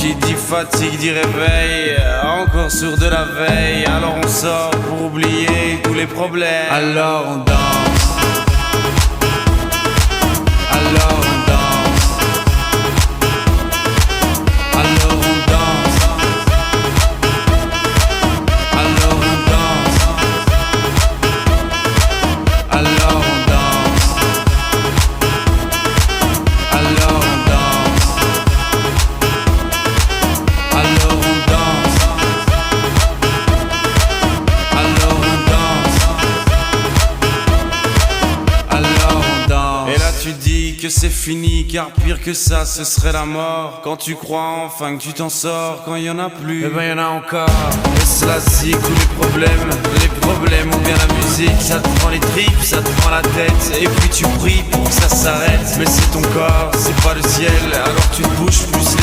Qui dit fatigue dit réveil, encore sourd de la veille. Alors on sort pour oublier tous les problèmes. Alors on danse. Alors on danse. Alors on danse. Alors on danse. Alors on danse. Alors on danse. Alors on danse. Alors on danse. Alors on danse. Et là tu dis que c'est fini, car pire que ça ce serait la mort. Quand tu crois enfin que tu t'en sors, quand il y en a plus, eh ben y en a encore. Et cela zig tous les problèmes ont bien la musique. Ça te prend les tripes, ça te prend la tête. Et puis tu pries pour que ça s'arrête. Mais c'est ton corps, c'est pas le ciel. Alors tu te bouges plus les